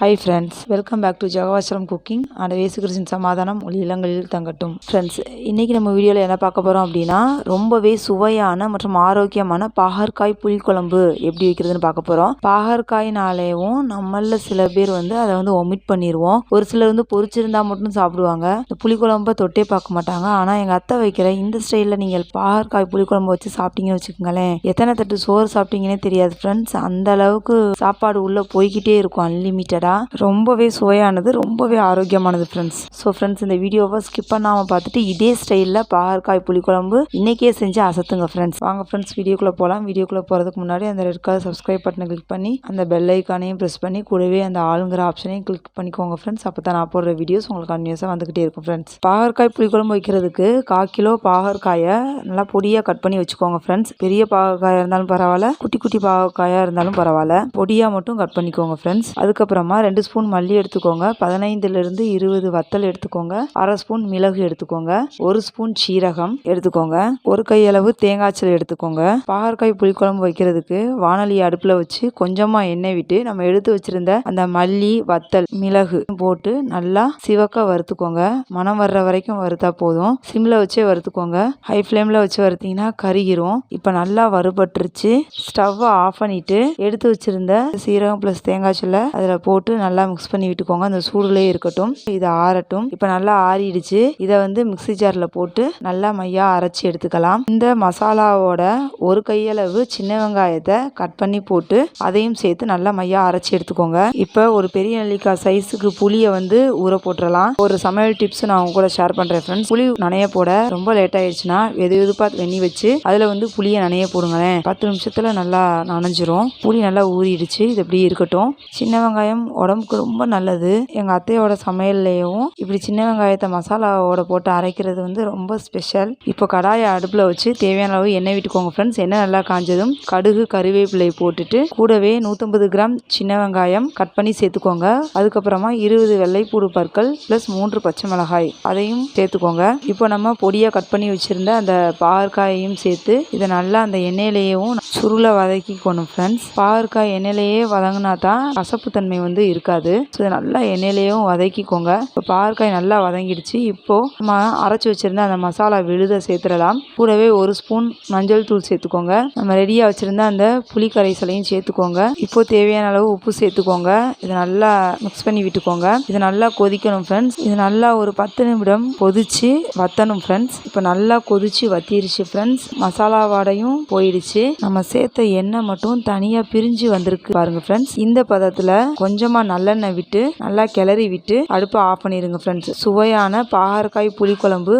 Hi friends, welcome back to Jehovah Shalom Cooking and இயேசு கிறிஸ்துவின் சமாதானம் உங்கள் இல்லங்களில் தங்கட்டும். ஃப்ரெண்ட்ஸ், இன்றைக்கி நம்ம வீடியோவில் என்ன பார்க்க போகிறோம் அப்படின்னா, ரொம்பவே சுவையான மற்றும் ஆரோக்கியமான பாகற்காய் புளிக்குழம்பு எப்படி வைக்கிறதுன்னு பார்க்க போகிறோம். பாகற்காய்னாலேயும் நம்மள சில பேர் அதை ஒமிட் பண்ணிடுவோம். ஒரு சிலர் பொரிச்சிருந்தா மட்டும் சாப்பிடுவாங்க. இந்த புளிக்குழம்பை தொட்டே பார்க்க மாட்டாங்க. ஆனால் எங்கள் அத்தை வைக்கிற இந்த ஸ்டைலில் நீங்கள் பாகற்காய் புளிக்குழம்பு வச்சு சாப்பிட்டீங்கன்னு வச்சுக்கோங்களேன், எத்தனை தட்டு சோறு சாப்பிட்டீங்கன்னே தெரியாது ஃப்ரெண்ட்ஸ். அந்த அளவுக்கு சாப்பாடு உள்ளே போய்கிட்டே இருக்கும், அன்லிமிட்டட். ரொம்பவே சுவையானது, ரொம்பவே ஆரோக்கியமானது ஃப்ரெண்ட்ஸ். ஸோ ஃப்ரெண்ட்ஸ், இந்த வீடியோவை ஸ்கிப் பண்ணாமல் பார்த்துட்டு இதே ஸ்டைலில் பாகற்காய் புளிக்குழம்பு இன்றைக்கே செஞ்சு அசத்துங்க ஃப்ரெண்ட்ஸ். வாங்க ஃப்ரெண்ட்ஸ், வீடியோக்குள்ளே போகலாம். வீடியோக்குள்ளே போகிறதுக்கு முன்னாடி அந்த ரெட் கலர் சப்ஸ்கிரைப் பட்டனை கிளிக் பண்ணி அந்த பெல் ஐக்கானையும் ப்ரெஸ் பண்ணி கூடவே அந்த ஆளுங்கிற ஆப்ஷனையும் கிளிக் பண்ணிக்கோங்க ஃப்ரெண்ட்ஸ். அப்போ தான் நான் போடுற வீடியோஸ் உங்களுக்கு கன்டினியூஸாக வந்துக்கிட்டே இருக்கும் ஃப்ரெண்ட்ஸ். பாகற்காய் புளிக்குழம்பு வைக்கிறதுக்கு 1/4 கிலோ பாகற்காயை நல்லா பொடியாக கட் பண்ணி வச்சுக்கோங்க ஃப்ரெண்ட்ஸ். பெரிய பாகற்காயாக இருந்தாலும் பரவாயில்ல, குட்டி குட்டி பாகற்காயாக இருந்தாலும் பரவாயில்ல, பொடியாக மட்டும் கட் பண்ணிக்கோங்க ஃப்ரெண்ட்ஸ். அதுக்கப்புறமா 2 ஸ்பூன் மல்லி எடுத்துக்கோங்க, 15லிருந்து 20 வத்தல் எடுத்துக்கோங்க, 1/2 ஸ்பூன் மிளகு எடுத்துக்கோங்க, 1 ஸ்பூன் சீரகம் எடுத்துக்கோங்க, 1 கையளவு தேங்காய்ச்சல் எடுத்துக்கோங்க. பாகற்காய் புளிக்குழம்பு வைக்கிறதுக்கு வானலியை அடுப்பில் வச்சு கொஞ்சமாக எண்ணெய் விட்டு நம்ம எடுத்து வச்சிருந்த அந்த மல்லி, வத்தல், மிளகு போட்டு நல்லா சிவக்க வறுத்துக்கோங்க. மனம் வர்ற வரைக்கும் வறுத்தா போதும். சிம்ல வச்சே வறுத்துக்கோங்க. ஹை ஃப்ளேமில் வச்சு வறுத்தீங்கன்னா கருகிரும். இப்போ நல்லா வறுபட்டுருச்சு. ஸ்டவ்வை ஆஃப் பண்ணிட்டு எடுத்து வச்சிருந்த சீரகம் ப்ளஸ் தேங்காய்ச்சலை அதில் போட்டு நல்லா மிக்ஸ் பண்ணி விட்டுக்கோங்க. அந்த சூடுலேயே இருக்கட்டும், இது ஆறட்டும். இப்போ நல்லா ஆறிடுச்சு. இதை மிக்ஸி ஜாரில் போட்டு நல்லா மையா அரைச்சி எடுத்துக்கலாம். இந்த மசாலாவோட 1 கையளவு சின்ன வெங்காயத்தை கட் பண்ணி போட்டு அதையும் சேர்த்து நல்லா மையா அரைச்சி எடுத்துக்கோங்க. இப்போ ஒரு பெரிய நெல்லிக்காய் சைஸுக்கு புளியை ஊற போட்டுடலாம். ஒரு சமையல் டிப்ஸ் நான் உங்க கூட ஷேர் பண்ணுறேன் ஃப்ரெண்ட்ஸ். புளி நனைய போட ரொம்ப லேட் ஆயிடுச்சுன்னா வெதுவெதுப்பா வெண்ணி வச்சு அதில் புளியை நனைய போடுங்களேன். 10 நிமிஷத்தில் நல்லா நனைஞ்சிரும். புளி நல்லா ஊறிடுச்சு. இது எப்படி இருக்கட்டும். சின்ன வெங்காயம் உடம்புக்கு ரொம்ப நல்லது. எங்கள் அத்தையோட சமையல்லையும் இப்படி சின்ன வெங்காயத்தை மசாலாவோட போட்டு அரைக்கிறது ரொம்ப ஸ்பெஷல். இப்போ கடாயை அடுப்பில் வச்சு தேவையான அளவு எண்ணெய் விட்டுக்கோங்க ஃப்ரெண்ட்ஸ். எண்ணெய் நல்லா காஞ்சதும் கடுகு, கருவேப்பிலை போட்டுட்டு கூடவே 150 கிராம் சின்ன வெங்காயம் கட் பண்ணி சேர்த்துக்கோங்க. அதுக்கப்புறமா 20 வெள்ளைப்பூடு பற்கள் ப்ளஸ் 3 பச்சை மிளகாய் அதையும் சேர்த்துக்கோங்க. இப்போ நம்ம பொடியாக கட் பண்ணி வச்சிருந்த அந்த பாகற்காயையும் சேர்த்து இதை நல்லா அந்த எண்ணெயிலேயும் சுருளை வதக்கிக்கணும் ஃப்ரெண்ட்ஸ். பாகற்காய் எண்ணெயிலேயே வதங்கினா தான் கசப்பு தன்மை இருக்காது. ஸோ இதை நல்லா எண்ணெயிலேயும் வதக்கிக்கோங்க. இப்போ பாகற்காய் நல்லா வதங்கிடுச்சு. இப்போ நம்ம அரைச்சி வச்சிருந்த அந்த மசாலா விழுதை சேர்த்துடலாம். கூடவே 1 ஸ்பூன் மஞ்சள் தூள் சேர்த்துக்கோங்க. நம்ம ரெடியாக வச்சிருந்த அந்த புளி கரைசலையும் சேர்த்துக்கோங்க. இப்போ தேவையான அளவு உப்பு சேர்த்துக்கோங்க. இதை நல்லா மிக்ஸ் பண்ணி விட்டுக்கோங்க. இது நல்லா கொதிக்கணும் ஃப்ரெண்ட்ஸ். இது நல்லா ஒரு 10 நிமிடம் கொதிச்சு வத்தணும் ஃப்ரெண்ட்ஸ். இப்போ நல்லா கொதிச்சு வத்திருச்சு ஃப்ரெண்ட்ஸ். மசாலா வாடையும் போயிடுச்சு. நம்ம சேர்த்த எண்ணெய் மட்டும் தனியாக பிரிஞ்சு வந்திருக்கு பாருங்க ஃப்ரெண்ட்ஸ். இந்த பதத்தில் கொஞ்சமாக நல்லெண்ணெய் விட்டு நல்லா கிளறி விட்டு அடுப்பை ஆஃப் பண்ணிடுங்க ஃப்ரெண்ட்ஸ். சுவையான பாகற்காய் புளிக்குழம்பு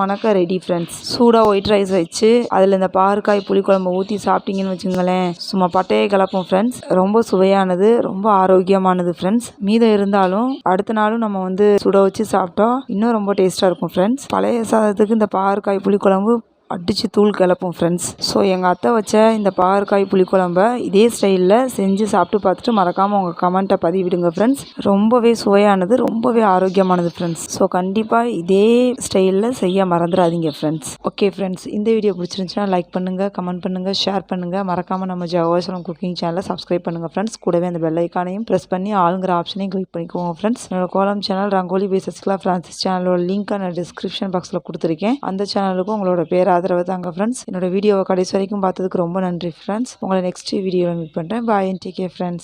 மணக்க ரெடி ஃப்ரெண்ட்ஸ். சூடாக ஒயிட் ரைஸ் வச்சு அதில் இந்த பாகற்காய் புளிக்குழம்பு ஊற்றி சாப்பிட்டீங்கன்னு வச்சுங்களேன், சும்மா பட்டையை கலப்போம் ஃப்ரெண்ட்ஸ். ரொம்ப சுவையானது, ரொம்ப ஆரோக்கியமானது ஃப்ரெண்ட்ஸ். மீதம் இருந்தாலும் அடுத்த நாளும் நம்ம சுட வச்சு சாப்பிட்டா இன்னும் ரொம்ப டேஸ்ட்டாக இருக்கும் ஃப்ரெண்ட்ஸ். பழைய சாதத்துக்கு இந்த பாகற்காய் புளிக்குழம்பு அடித்து தூள் கிளப்போம் ஃப்ரெண்ட்ஸ். ஸோ எங்கள் அத்தை வச்ச இந்த பாகற்காய் புளிக்குழம்ப இதே ஸ்டைலில் செஞ்சு சாப்பிட்டு பார்த்துட்டு மறக்காமல் உங்கள் கமெண்ட்டை பதிவிடுங்க ஃப்ரெண்ட்ஸ். ரொம்பவே சுவையானது, ரொம்பவே ஆரோக்கியமானது ஃப்ரெண்ட்ஸ். ஸோ கண்டிப்பாக இதே ஸ்டைலில் செய்ய மறந்துடாதீங்க ஃப்ரெண்ட்ஸ். ஓகே ஃப்ரெண்ட்ஸ், இந்த வீடியோ பிடிச்சிருந்துச்சுன்னா லைக் பண்ணுங்கள், கமெண்ட் பண்ணுங்கள், ஷேர் பண்ணுங்கள். மறக்காமல் நம்ம ஜெகோவா ஷாலோம் குக்கிங் சேனலை சப்ஸ்கிரைப் பண்ணுங்கள் ஃப்ரெண்ட்ஸ். கூடவே அந்த பெல் ஐக்கானையும் ப்ரெஸ் பண்ணி ஆளுங்கிற ஆப்ஷனையும் கிளிக் பண்ணிக்கோங்க ஃப்ரெண்ட்ஸ். என்னோட கோலம் சேனல் ரங்கோலி பேசஸ்லாம் ஃப்ரான்சிஸ் சேனலோட லிங்க் நான் டிஸ்கிரிப்ஷன் பாக்ஸில் கொடுத்துருக்கேன். அந்த சேனலுக்கும் உங்களோட பேர் ஆதரவு தாங்க ஃப்ரெண்ட்ஸ். என்னோட வீடியோவை கடைசி வரைக்கும் பார்த்ததுக்கு ரொம்ப நன்றி ஃப்ரெண்ட்ஸ். உங்களை நெக்ஸ்ட் வீடியோவில் மீட் பண்ணுறேன். பாய் அண்ட் டேக் கேர் ஃப்ரெண்ட்ஸ்.